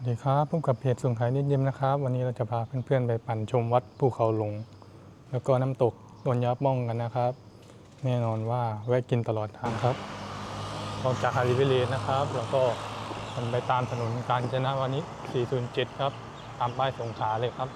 สวัสดีครับพบกับเพจส่งขายนิดเยี่ยมนะครับวันนี้เราจะพาเพื่อนๆไปปั่นชมวัดภูเขาหลงแล้วก็น้ำตกโดนยับม่องกันนะครับแน่นอนว่าแวะกินตลอดทางครับออกจากฮาริเวเลสนะครับแล้วก็มันไปตามถนนกาญจนวนิช407ครับตามป้ายสงขลาเลยครับ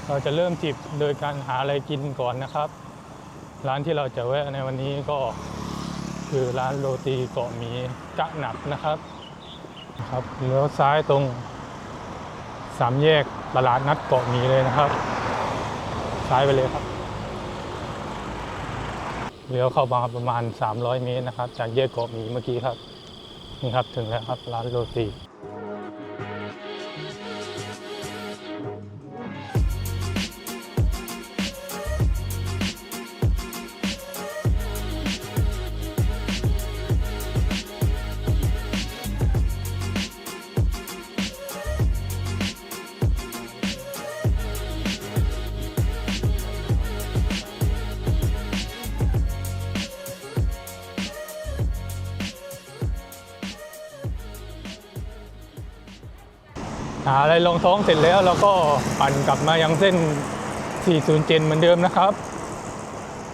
เราจะเริ่มทริปโดยการหาอะไรกินก่อนนะครับร้านที่เราจะแวะในวันนี้ก็คือร้านโรตีเกาะหมีกะหนับนะครับเลี้ยวซ้ายตรง3 แยกตลาดนัดเกาะหมีเลยนะครับซ้ายไปเลยครับเลี้ยวเข้ามาประมาณ300 เมตรนะครับจากแยกเกาะหมีเมื่อกี้ครับนี่ครับถึงแล้วครับร้านโรตีหาอะไรลงท้องเสร็จแล้วเราก็ปั่นกลับมายังเส้น407เหมือนเดิมนะครับ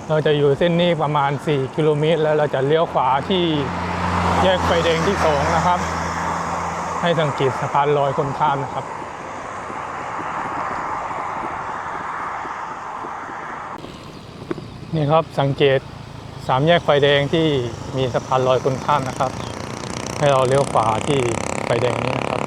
เราจะอยู่เส้นนี้ประมาณ4 กิโลเมตรแล้วเราจะเลี้ยวขวาที่แยกไฟแดงที่2นะครับให้สังเกตสะพานลอยคนข้ามนะครับนี่ครับสังเกต3 แยกไฟแดงที่มีสะพานลอยคนข้ามนะครับให้เราเลี้ยวขวาที่ไฟแดงนี้นะครับ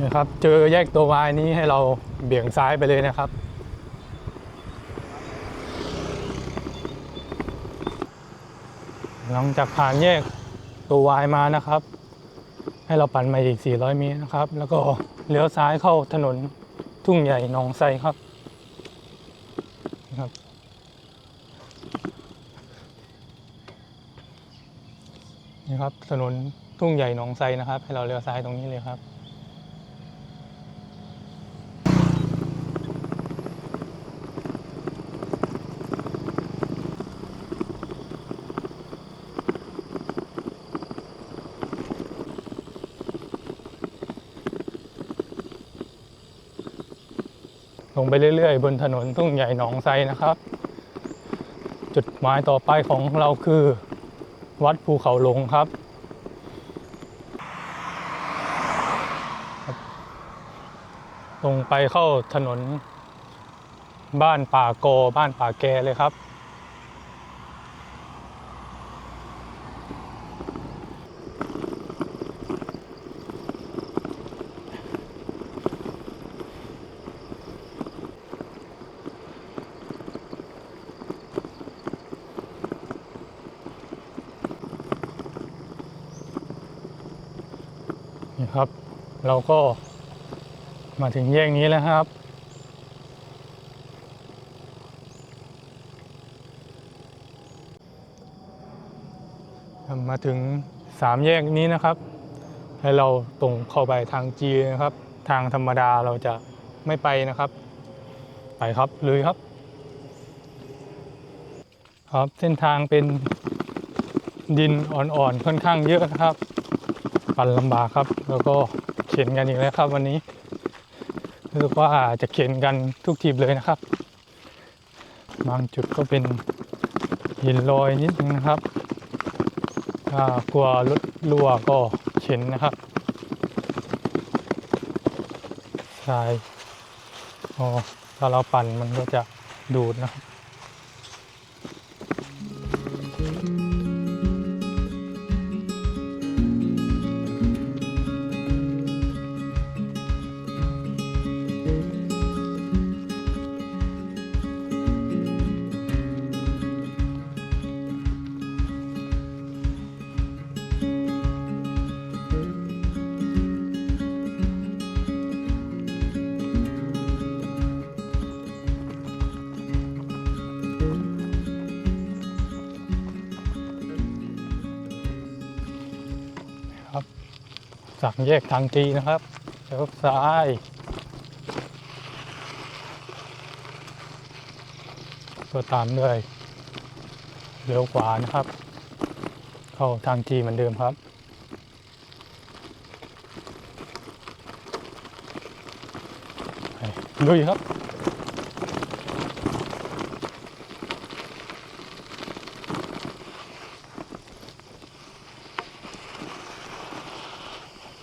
นี่ครับเจอแยกตัววายนี้ให้เราเบี่ยงซ้ายไปเลยนะครับหลังจากผ่านแยกตัววายมานะครับให้เราปั่นมาอีก400 เมตรนะครับแล้วก็เลี้ยวซ้ายเข้าถนนทุ่งใหญ่หนองไทรครับนี่ครับถนนทุ่งใหญ่หนองไทรนะครับให้เราเลี้ยวซ้ายตรงนี้เลยครับลงไปเรื่อยๆบนถนนทุ่งใหญ่หนองไทรนะครับจุดหมายต่อไปของเราคือวัดภูเขาหลงครับลงไปเข้าถนนบ้านป่าโกบ้านป่าแกเลยครับนี่ครับเราก็มาถึงแยกนี้แล้วครับมาถึง3 แยกนี้นะครับให้เราตรงเข้าไปทางจีนะครับทางธรรมดาเราจะไม่ไปนะครับไปครับเลยครับเส้นทางเป็นดินอ่อนๆค่อนข้างเยอะนะครับปั่นลำบากครับแล้วก็เข็นกันอีกแล้วครับวันนี้รู้สึกว่าจะเข็นกันทุกทีเลยนะครับบางจุดก็เป็นหินลอยนิดนึงนะครับถ้ากลัวรถรั่วก็เข็นนะครับใช่ถ้าเราปั่นมันก็จะดูดนะครับ สั่งแยกทางจีนะครับเลี้ยวซ้ายก็ตามด้วยเลี้ยวขวานะครับเข้าทางจีเหมือนเดิมครับลุยครับ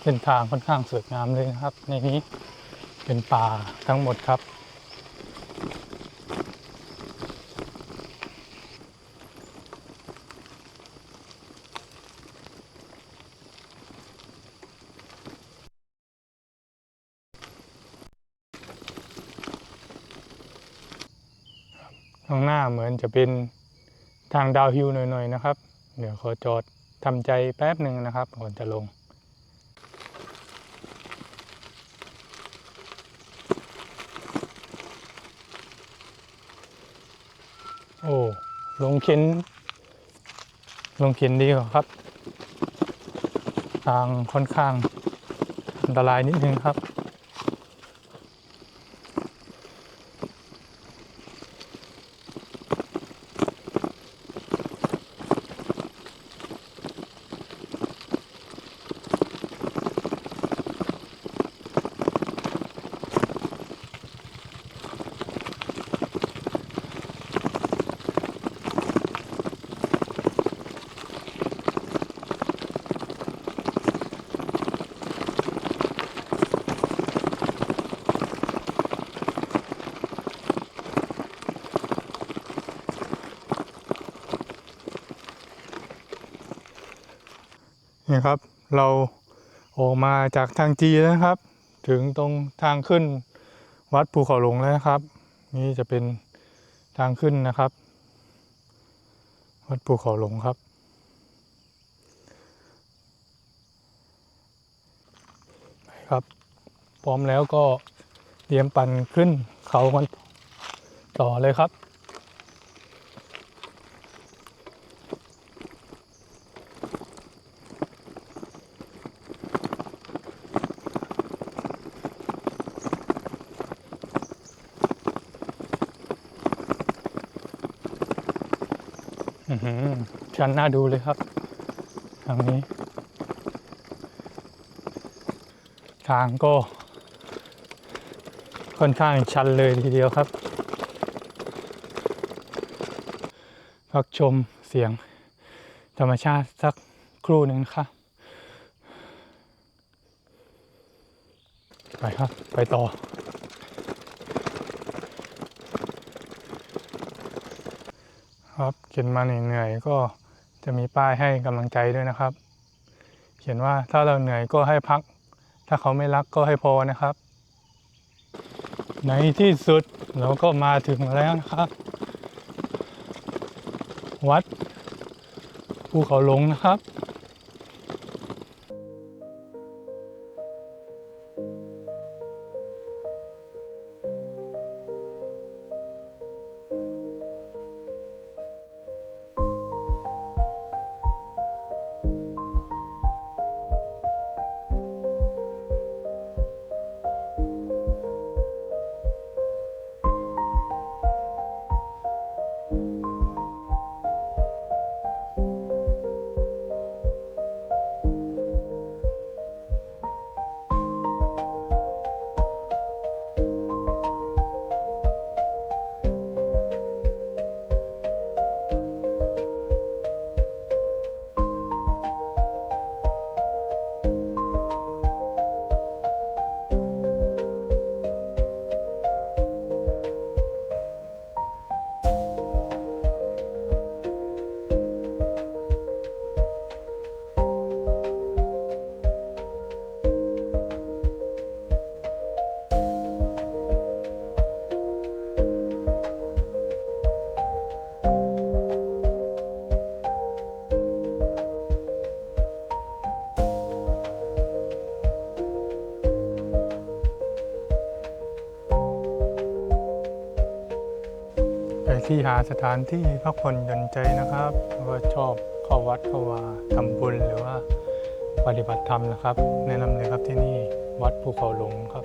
เส้นทางค่อนข้างสวยงามเลยนะครับในนี้เป็นป่าทั้งหมดครับข้างหน้าเหมือนจะเป็นทางดาวฮิลหน่อยๆนะครับเดี๋ยวขอจอดทำใจแป๊บหนึ่งนะครับก่อนจะลงโอ้ลงเข็นดีกว่าครับทางค่อนข้างอันตรายนิดนึงครับนี่ครับเราออกมาจากทางจีแล้วนะครับถึงตรงทางขึ้นวัดภูเขาหลงแล้วนะครับนี่จะเป็นทางขึ้นนะครับวัดภูเขาหลงครับไปครับพร้อมแล้วก็เตรียมปั่นขึ้นเขากันต่อเลยครับชันน่าดูเลยครับทางนี้ทางก็ค่อนข้างชันเลยทีเดียวครับพักชมเสียงธรรมชาติสักครู่หนึ่งครับไปครับไปต่อครับเขียนมาเหนื่อยๆก็จะมีป้ายให้กำลังใจด้วยนะครับเขียนว่าถ้าเราเหนื่อยก็ให้พักถ้าเขาไม่รักก็ให้พอนะครับในที่สุดเราก็มาถึงแล้วนะครับวัดภูเขาหลงนะครับที่หาสถานที่พักผ่อนหย่อนใจนะครับว่าชอบเข้าวัดเข้าวาทำบุญหรือว่าไป ปฏิบัติธรรมนะครับแนะนำเลยครับที่นี่วัดภูเขาหลงครับ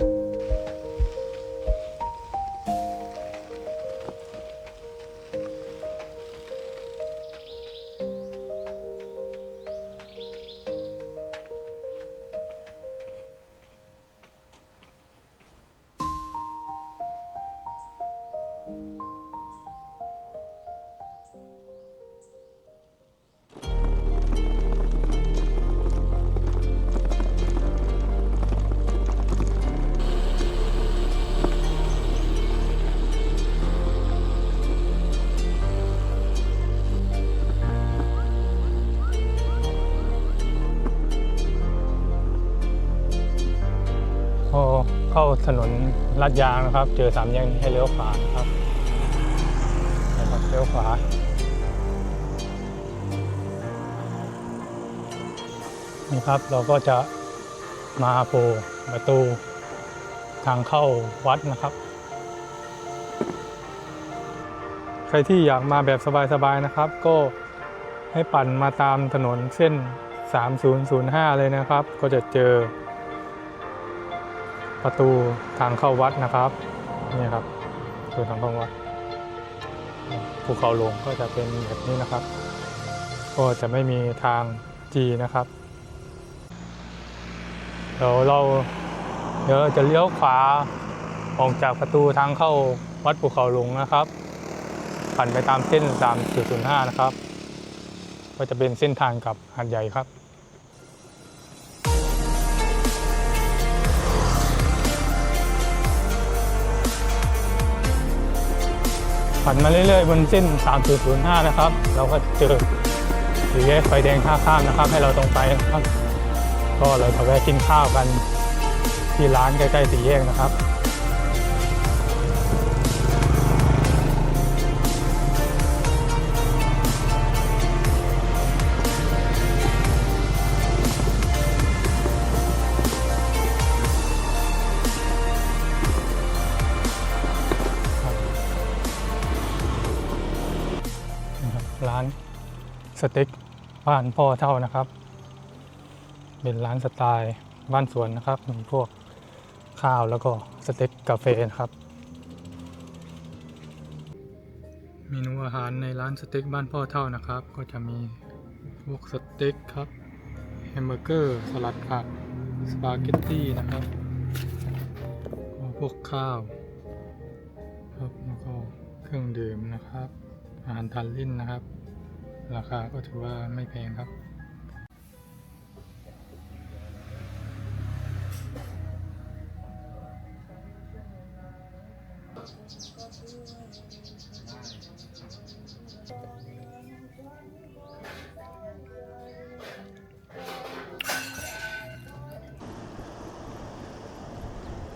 พอเข้าถนนลาดยางนะครับเจอ3 แยกนี้ให้เลี้ยวขวานะครับเลี้ยวขวานี่ครับเราก็จะมาโผล่ประตูทางเข้าวัดนะครับใครที่อยากมาแบบสบายๆนะครับก็ให้ปั่นมาตามถนนเส้น3005เลยนะครับก็จะเจอประตูทางเข้าวัดนะครับนี่ครับประตูทางเข้าวัดภูเขาหลงก็จะเป็นแบบนี้นะครับก็จะไม่มีทางจีนะครับเดี๋ยวเราจะเลี้ยวขวาออกจากประตูทางเข้าวัดภูเขาหลงนะครับปั่นไปตามเส้น3005นะครับก็จะเป็นเส้นทางกับหาดใหญ่ครับผ่านมาเรื่อยๆบนเส้น3005นะครับเราก็เจอสี่แยกไฟแดงท่าข้ามนะครับให้เราตรงไปนะครับก็เราจะแวะกินข้าวกันที่ร้านใกล้ๆสี่แยกนะครับร้านสเต็กบ้านพ่อเท่านะครับเป็นร้านสไตล์บ้านสวนนะครับมีพวกข้าวแล้วก็สเต็กกาแฟนะครับเมนูอาหารในร้านสเต็กบ้านพ่อเท่านะครับก็จะมีพวกสเต็กครับแฮมเบอร์เกอร์สลัดผักสปาเกตตี้นะครับพวกข้าวครับแล้วก็เครื่องดื่มนะครับอาหารทานเล่นนะครับราคาก็ถือว่าไม่แพงครับ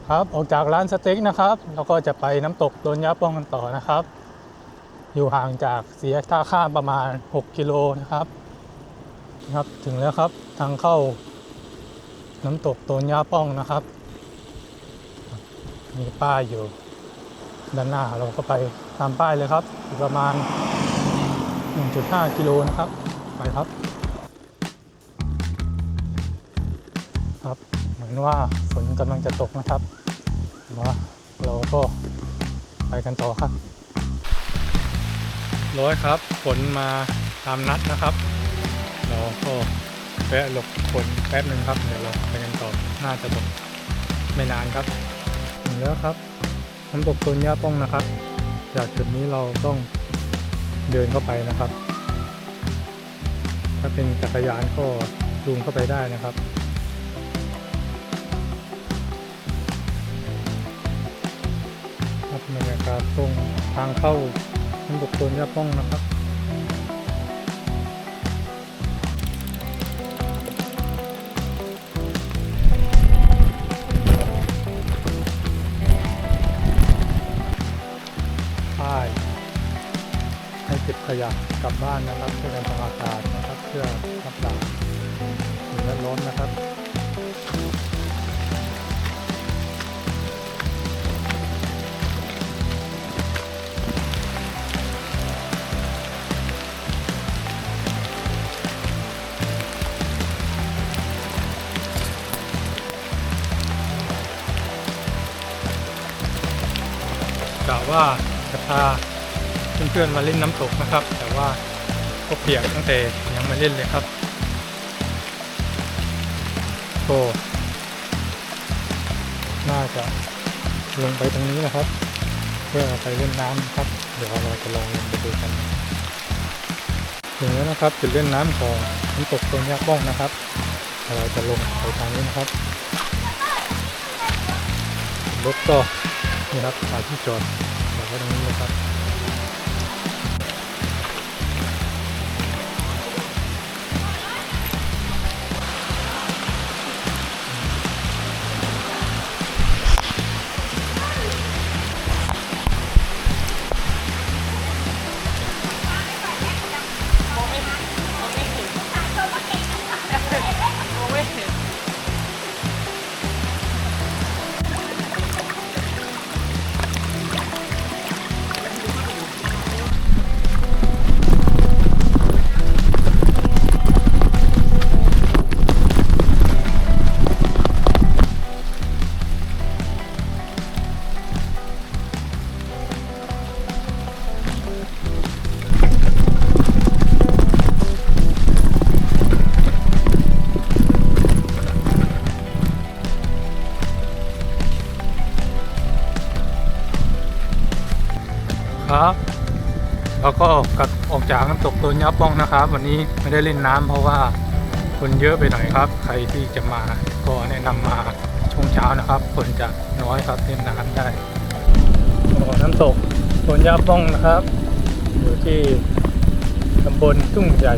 ครับออกจากร้านสเต็กนะครับเราก็จะไปน้ำตกโดนยาป้องกันต่อนะครับอยู่ห่างจากสี่แยกท่าข้ามประมาณ6 กิโลนะครับถึงแล้วครับทางเข้าน้ำตกโตนยาป้องนะครับมีป้ายอยู่ด้านหน้าเราก็ไปตามป้ายเลยครับประมาณ 1.5 กิโลนะครับไปครับเหมือนว่าฝนกำลังจะตกนะครับว่าเราก็ไปกันต่อครับครับฝนมาตามนัดนะครับเราก็แวะหลบฝนแป๊บนึงครับเดี๋ยวเราไปกันต่อน่าจะตกไม่นานครับถึงแล้วครับน้ำตกโตนยาป้องนะครับจากจุดนี้เราต้องเดินเข้าไปนะครับถ้าเป็นจักรยานก็จูงเข้าไปได้นะครับบรรยากาศตรงทางเข้าน้ำตกโตนยาป้องนะครับป้ายให้เก็บขยะกลับบ้านนะครับเพื่อการทำความสะอาดนะครับเพื่อรักษาสิ่งแวดล้อมนะครับ ว่าจะพาเพื่อนๆมาเล่นน้ำตกนะครับ แต่ว่าก็เปียกตั้งแต่ยังไม่เล่นเลยครับก็น่าจะลงไปตรงนี้นะครับ เพื่อไปเล่นน้ำครับเดี๋ยวเราจะลองลงไปดูกันถึงแล้วนะครับจุดเล่นน้ำของน้ำตกตัวยักษ์บ้องนะครับเราจะลงไปทางนี้นะครับรถก็นี่ครับหาที่จอดไว้ตรงนี้เลยครับครับแล้วก็ออกจากน้ำตกตัวยับบ้องนะครับวันนี้ไม่ได้เล่นน้ำเพราะว่าคนเยอะไปหน่อยครับใครที่จะมาก็แนะนำมาช่วงเช้านะครับคนจะน้อยครับเล่นน้ำได้น้ำตกตัวยับบ้องนะครับอยู่ที่ตำบลทุ่งใหญ่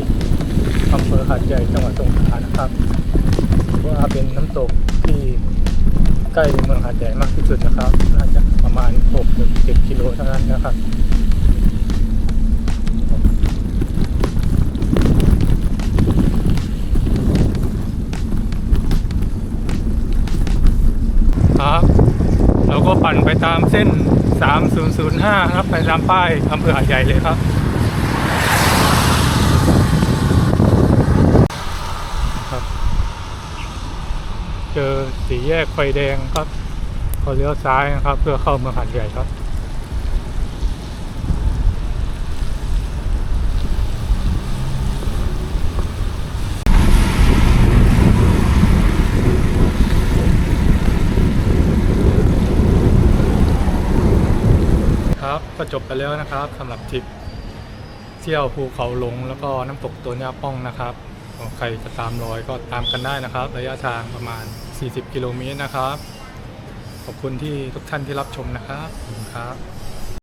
อำเภอหาดใหญ่จังหวัดสงขลานะครับว่าเป็นน้ำตกที่ใกล้เมืองหาดใหญ่มากที่สุดนะครับน่าจะประมาณ 6-7 กิโลเท่านั้นนะครับครับเราก็ปั่นไปตามเส้น 3005 ครับไปตามป้ายอำเภอหาดใหญ่เลยครับเจอสีแยกไฟแดงครับเขาเลี้ยวซ้ายนะครับเพื่อเข้าเมืองหาดใหญ่ครับครับก็จบไปแล้วนะครับสำหรับทริปเที่ยวภูเขาหลงแล้วก็น้ำตกตัวยับบ้องนะครับใครจะตามรอยก็ตามกันได้นะครับระยะทางประมาณ40 กิโลเมตรนะครับขอบคุณที่ทุกท่านที่รับชมนะครับขอบคุณครับ